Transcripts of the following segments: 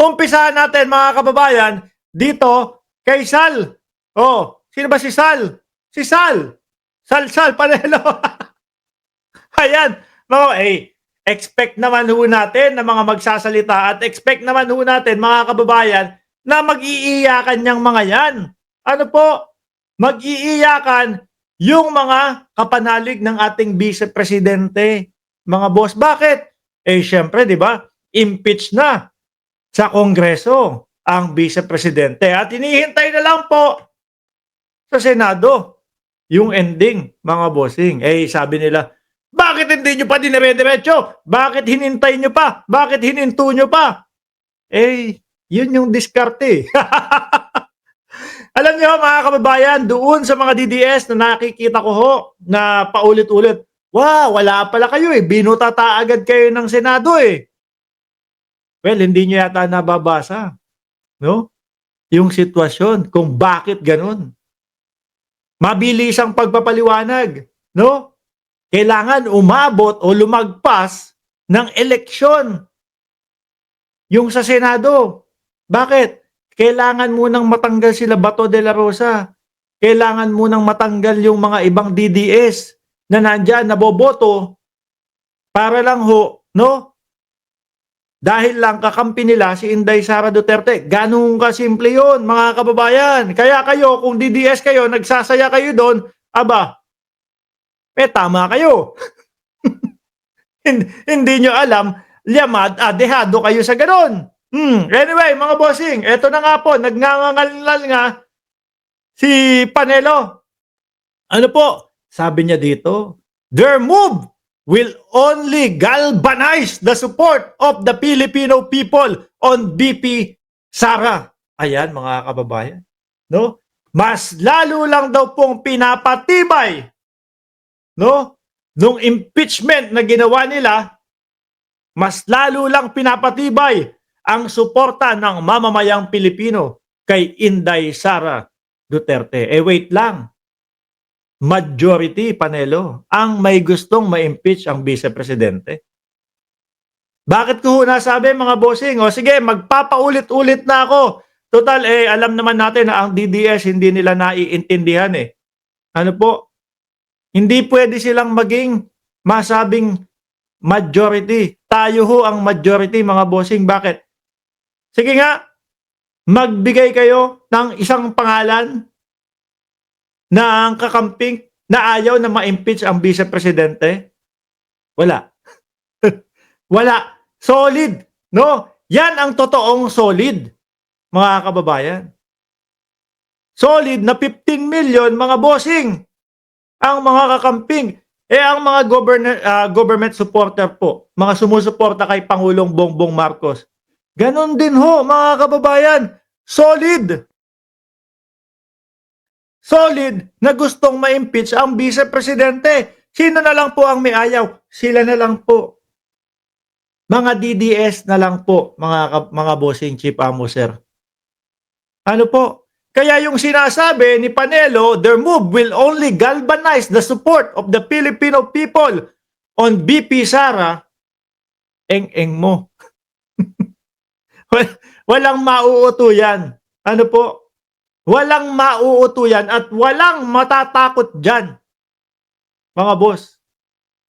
Umpisahan natin mga kababayan dito kay Sal. Oh, sino ba si Sal? Si Sal. Sal Panelo. Ayan, mga expect naman ho natin na mga magsasalita at expect naman ho natin mga kababayan na mag-iiyakan niyang mga yan. Ano po? Mag-iiyakan yung mga kapanalig ng ating Vice Presidente. Mga boss, bakit? Syempre, di ba? Impeach na sa Kongreso ang Vice Presidente at hinihintay na lang po sa Senado yung ending, mga bossing. Sabi nila, bakit hindi nyo pa dinire-diretso? Bakit hinintay nyo pa? Bakit hininto nyo pa? Yun yung diskarte. Alam nyo mga kababayan, doon sa mga DDS na nakikita ko ho, na paulit-ulit, wow, wala pala kayo binutata agad kayo ng Senado Well, hindi nyo yata nababasa, no? Yung sitwasyon, kung bakit ganun. Mabilis ang pagpapaliwanag, no? Kailangan umabot o lumagpas ng eleksyon yung sa Senado. Bakit? Kailangan munang matanggal sila Bato de la Rosa. Kailangan munang matanggal yung mga ibang DDS na nandyan, naboboto para lang ho, no? Dahil lang kakampi nila si Inday Sara Duterte. Ganun kasimple yun, mga kababayan. Kaya kayo, kung DDS kayo, nagsasaya kayo doon, aba, tama kayo. Hindi nyo alam, yamad, dehado kayo sa ganun. Anyway, mga bossing, eto na nga po, nagngangangalal nga si Panelo. Ano po? Sabi niya dito, their move will only galvanize the support of the Filipino people on VP Sara. Ayan, mga kababayan. No? Mas lalo lang daw pong pinapatibay, no? Nung impeachment na ginawa nila, mas lalo lang pinapatibay ang suporta ng mamamayang Pilipino kay Inday Sara Duterte. Wait lang. Majority, Panelo, ang may gustong ma-impeach ang Vice Presidente. Bakit ko nasabi, mga bossing? O sige, magpapaulit-ulit na ako. Total, alam naman natin na ang DDS hindi nila naiintindihan Ano po? Hindi pwede silang maging masabing majority. Tayo ho ang majority, mga bossing. Bakit? Sige nga, magbigay kayo ng isang pangalan na ang kakamping na ayaw na ma-impeach ang Vice Presidente? Wala. Wala. Solid. No? Yan ang totoong solid, mga kababayan. Solid na 15 million, mga bossing, ang mga kakamping. Ang mga government supporter po, mga sumusuporta kay Pangulong Bongbong Marcos, ganon din ho, mga kababayan. Solid. Solid na gustong ma-impeach ang Vice Presidente. Sino na lang po ang may ayaw? Sila na lang po. Mga DDS na lang po, mga bossing, chief amo, sir. Ano po? Kaya yung sinasabi ni Panelo, their move will only galvanize the support of the Filipino people on VP Sara, eng-eng mo. Walang mauuto yan. Ano po? Walang mauuto yan at walang matatakot dyan, mga boss.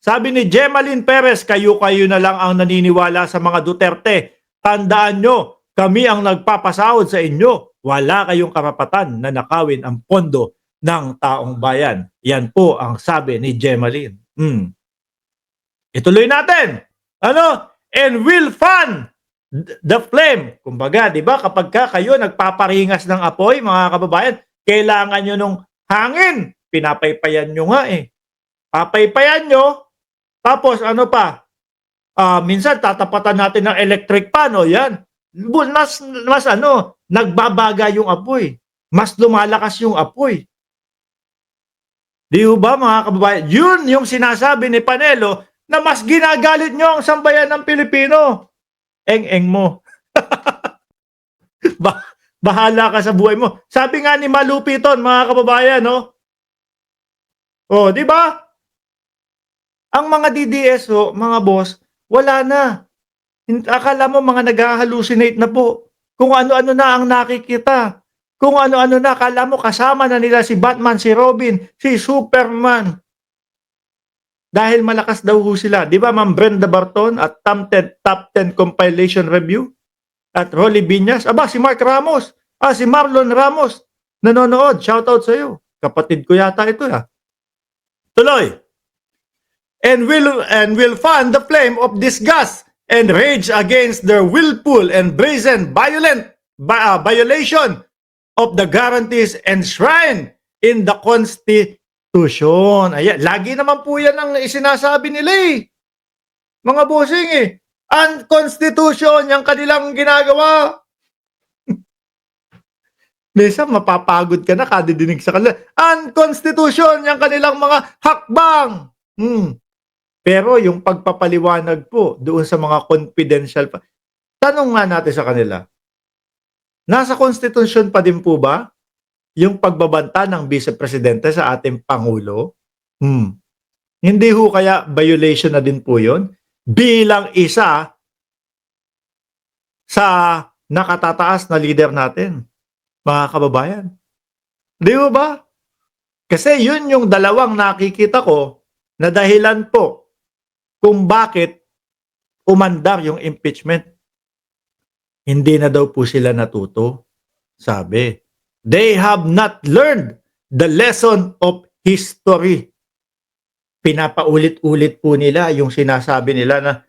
Sabi ni Gemaline Perez, kayo na lang ang naniniwala sa mga Duterte. Tandaan nyo, kami ang nagpapasahod sa inyo. Wala kayong karapatan na nakawin ang pondo ng taong bayan. Yan po ang sabi ni Gemaline. Ituloy natin. Ano? And will fan the flame. Kumbaga, di ba, kapag kayo nagpaparingas ng apoy, mga kababayan, kailangan nyo nung hangin. Pinapaypayan nyo nga Papaypayan nyo, tapos ano pa? Minsan tatapatan natin ng electric pan, yan. Mas nagbabaga yung apoy. Mas lumalakas yung apoy. Di ba, mga kababayan? Yun yung sinasabi ni Panelo na mas ginagalit nyo ang sambayan ng Pilipino. Eng-eng mo. Bahala ka sa buhay mo. Sabi nga ni Malupiton, mga kababayan, no? Di ba? Ang mga DDS, mga boss, wala na. Akala mo mga nag-hallucinate na po. Kung ano-ano na ang nakikita. Kung ano-ano na, akala mo kasama na nila si Batman, si Robin, si Superman. Dahil malakas daw ho sila. Di ba, Ma'am Brenda Barton at Top 10 Compilation Review? At Rolly Biñas? Aba, si Mark Ramos. Si Marlon Ramos. Nanonood. Shoutout sa iyo. Kapatid ko yata ito. Tuloy. And will fan the flame of disgust and rage against their willful and brazen violation of the guarantees enshrined in the Constitution. Ayan, lagi naman po yan ang isinasabi nila mga bossing ang Constitution, yung kanilang ginagawa. Minsan mapapagod ka na kadidinig sa kanila. Ang Constitution, yung kanilang mga hakbang. Pero yung pagpapaliwanag po doon sa mga confidential tanong nga natin sa kanila. Nasa Constitution pa din po ba yung pagbabanta ng Vice Presidente sa ating Pangulo? Hindi ho kaya violation na din po yun? Bilang isa sa nakatataas na leader natin, mga kababayan. Di ba? Kasi yun yung dalawang nakikita ko na dahilan po kung bakit umandar yung impeachment. Hindi na daw po sila natuto. Sabi, they have not learned the lesson of history. Pinapaulit-ulit po nila yung sinasabi nila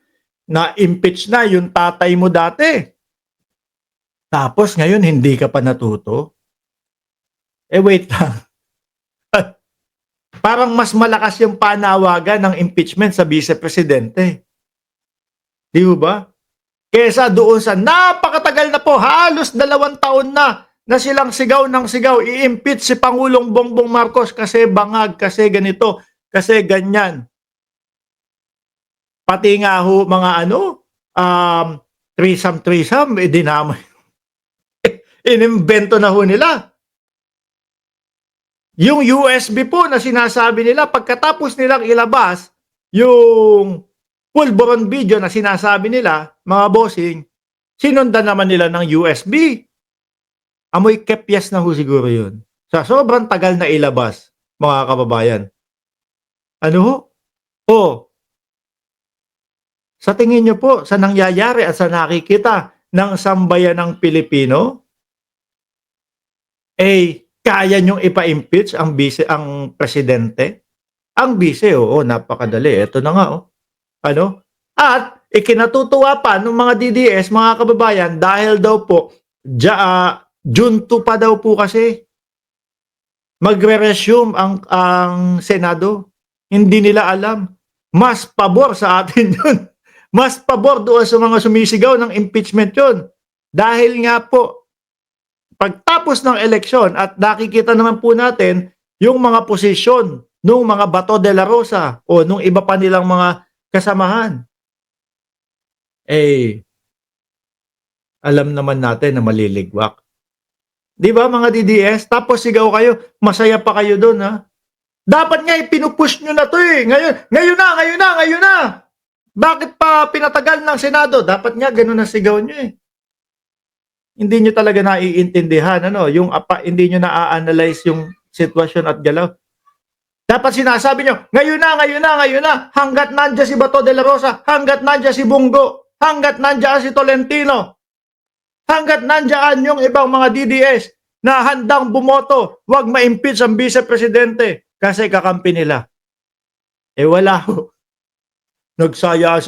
na impeach na yung tatay mo dati. Tapos ngayon hindi ka pa natuto. Wait lang. Parang mas malakas yung panawagan ng impeachment sa Vice Presidente. Di ba? Kesa doon sa napakatagal na po, halos 2 taon na silang sigaw ng sigaw, i-impeach si Pangulong Bongbong Marcos kasi bangag, kasi ganito, kasi ganyan. Pati nga ho mga threesome, dinamay. Inimbento na ho nila. Yung USB po na sinasabi nila, pagkatapos nilang ilabas yung pulburon video na sinasabi nila, mga bossing, sinundan naman nila ng USB. Amoy kepyas na ho siguro yun. Sa sobrang tagal na ilabas, mga kababayan. Ano ho? Sa tingin nyo po, sa nangyayari at sa nakikita ng sambayan ng Pilipino, kaya nyong ipa-impeach ang presidente? Ang vice, napakadali. Ito na nga, At ikinatutuwa pa ng mga DDS, mga kababayan, dahil daw po, June 2 pa daw po kasi, magre-resume ang Senado. Hindi nila alam. Mas pabor sa atin yun. Mas pabor doon sa mga sumisigaw ng impeachment yun. Dahil nga po, pagtapos ng eleksyon at nakikita naman po natin yung mga posisyon nung mga Bato de la Rosa o nung iba pa nilang mga kasamahan. Alam naman natin na maliligwak. Di ba mga DDS? Tapos sigaw kayo, masaya pa kayo doon Dapat nga pinupush nyo na to Ngayon na! Bakit pa pinatagal ng Senado? Dapat nga ganun ang sigaw nyo Hindi nyo talaga naiintindihan, hindi nyo na-analyze yung sitwasyon at galaw. Dapat sinasabi nyo, ngayon na, hanggat nandiyan si Bato de la Rosa, hanggat nandiyan si Bungo, hanggat nandiyan si Tolentino, hanggat nandiyan yung ibang mga DDS na handang bumoto, wag ma-impeach ang Vice Presidente kasi kakampi nila. Wala ho. Nagsaya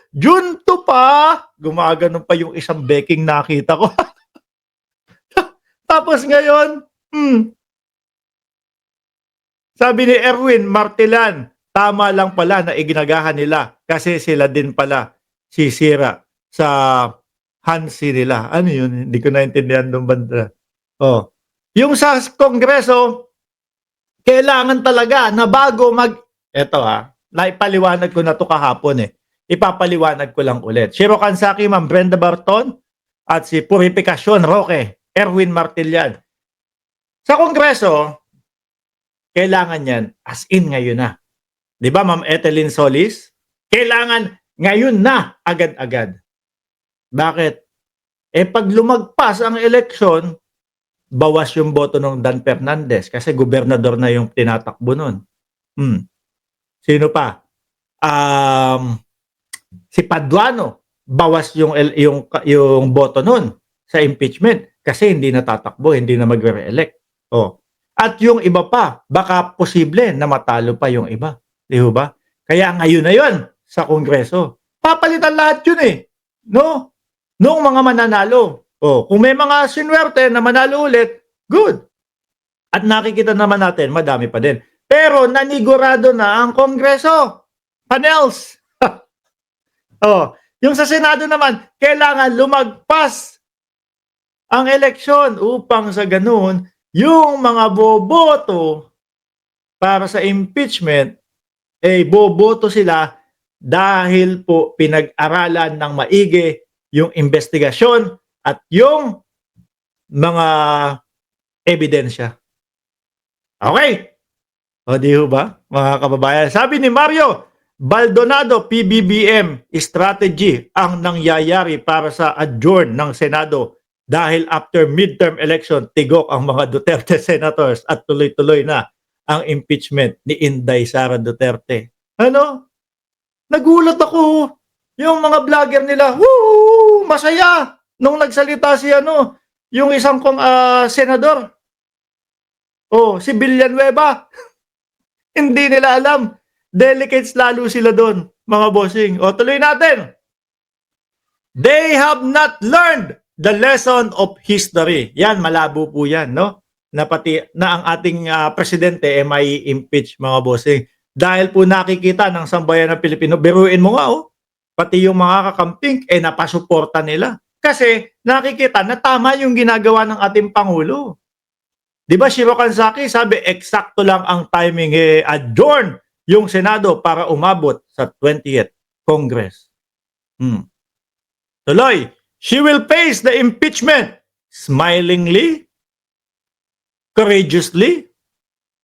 June 2 pa! Gumaganon pa yung isang beking nakita ko. Tapos ngayon, sabi ni Erwin Martelan, tama lang pala na iginagahan nila kasi sila din pala sisira sa Hansi nila. Ano yun? Hindi ko naintindihan doon banda. Yung sa Kongreso, kailangan talaga na bago eto naipaliwanag ko na to kahapon Ipapaliwanag ko lang ulit. Si Rocansaki, Ma'am Brenda Barton, at si Purificacion Roque, Erwin Martillan. Sa Kongreso, kailangan yan as in ngayon na. Di ba, Ma'am Etelyn Solis? Kailangan ngayon na, agad-agad. Bakit? Pag lumagpas ang eleksyon, bawas yung boto ng Dan Fernandez kasi gobernador na yung tinatakbo nun. Sino pa? Si Paduano, bawas yung boto nun sa impeachment kasi hindi natatakbo, hindi na magre-re-elect. At yung iba pa, baka posible na matalo pa yung iba. Di ba? Kaya ngayon na yun sa Kongreso. Papalitan lahat yun no? Noong mga mananalo. Kung may mga sinwerte na manalo ulit, good. At nakikita naman natin, madami pa din. Pero nanigurado na ang Kongreso. Panels. Yung sa Senado naman, kailangan lumagpas ang eleksyon upang sa ganun, yung mga boboto para sa impeachment, boboto sila dahil po pinag-aralan ng maigi yung investigasyon at yung mga ebidensya. Okay. Di ba, mga kababayan? Sabi ni Mario Baldonado, PBBM strategy ang nangyayari para sa adjourn ng Senado dahil after midterm election, tigok ang mga Duterte senators at tuloy-tuloy na ang impeachment ni Inday Sara Duterte. Nagulat ako. Yung mga vlogger nila, woo, masaya nung nagsalita si yung isang senador. Si Villanueva. Hindi nila alam. Delegates lalo sila doon, mga bossing. Tuloy natin. They have not learned the lesson of history. Yan, malabo po yan, no? Na ang ating presidente may impeach, mga bossing. Dahil po nakikita ng sambayan ng Pilipino, biruin mo nga, pati yung mga kakamping, napasuporta nila. Kasi nakikita na tama yung ginagawa ng ating Pangulo. Di ba, Shiro Kansaki, sabi, eksakto lang ang timing, adjourn yung Senado para umabot sa 20th Congress. Tuloy, she will face the impeachment smilingly, courageously,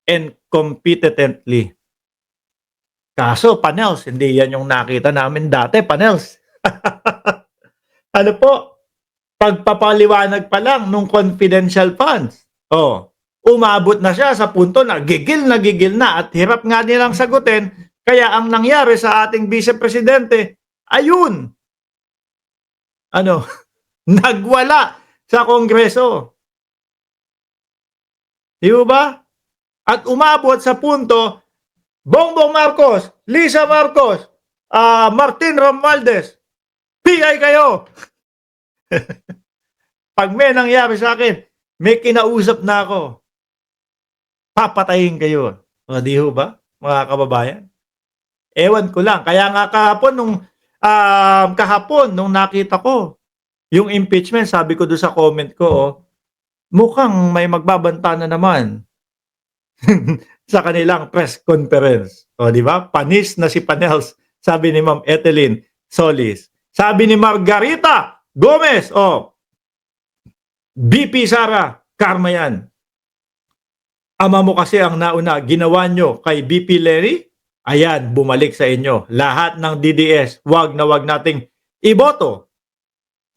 and competently. Kaso, Panels, hindi yan yung nakita namin dati, Panels. Ano po? Pagpapaliwanag pa lang nung confidential funds. Umabot na siya sa punto na gigil na at hirap nga nilang sagutin. Kaya ang nangyari sa ating Vice Presidente, ayun, nagwala sa Kongreso. Di ba? At umabot sa punto, Bongbong Marcos, Lisa Marcos, Martin Romualdez, PI kayo. Pag may nangyari sa akin, may kinausap na ako. Papatayin kayo. Di ba, mga kababayan? Ewan ko lang. Kaya nga kahapon nung nakita ko yung impeachment, sabi ko doon sa comment ko, mukhang may magbabanta na naman sa kanilang press conference. Di ba? Panis na si Panels, sabi ni Ma'am Etheline Solis. Sabi ni Margarita Gomez, BP Sara, karma yan. Ama mo kasi ang nauna, ginawa nyo kay BP Lenny, ayan, bumalik sa inyo. Lahat ng DDS, wag na wag nating iboto.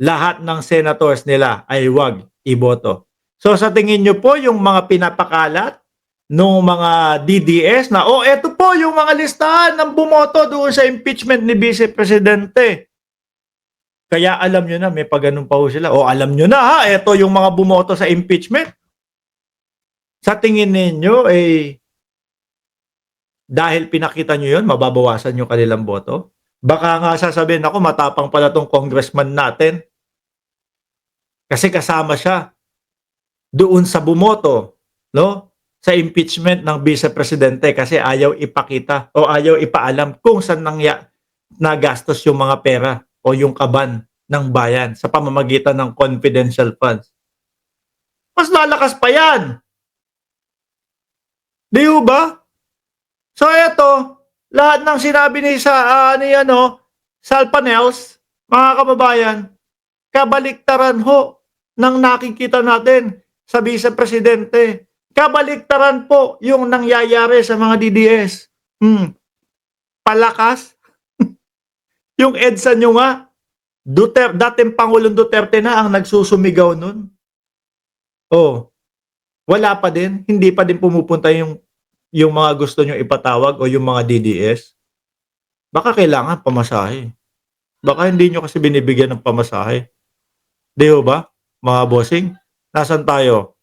Lahat ng senators nila ay wag iboto. So sa tingin nyo po, yung mga pinapakalat ng mga DDS na, eto po yung mga listahan ng bumoto doon sa impeachment ni Vice Presidente. Kaya alam nyo na, may pagganun pa ho sila. Alam nyo na eto yung mga bumoto sa impeachment. Sa tingin ninyo, dahil pinakita nyo yun, mababawasan yung kanilang boto? Baka nga sasabihin ako, matapang pala tong congressman natin. Kasi kasama siya doon sa bumoto, no? Sa impeachment ng Vice Presidente kasi ayaw ipakita o ayaw ipaalam kung saan nagastos yung mga pera o yung kaban ng bayan sa pamamagitan ng confidential funds. Mas lalakas pa yan. Di ba? So eto, lahat ng sinabi ni Sal Panels, mga kababayan, kabaliktaran ho ng nakikita natin sa Vice Presidente. Kabaliktaran po yung nangyayari sa mga DDS. Palakas. Yung EDSA nyo nga, Dating Pangulong Duterte na ang nagsusumigaw nun. Oh, wala pa din, hindi pa din pumupunta yung mga gusto niyong ipatawag o yung mga DDS. Baka kailangan pamasahe. Baka hindi niyo kasi binibigyan ng pamasahe. 'Di ho ba, mga bossing? Nasaan tayo?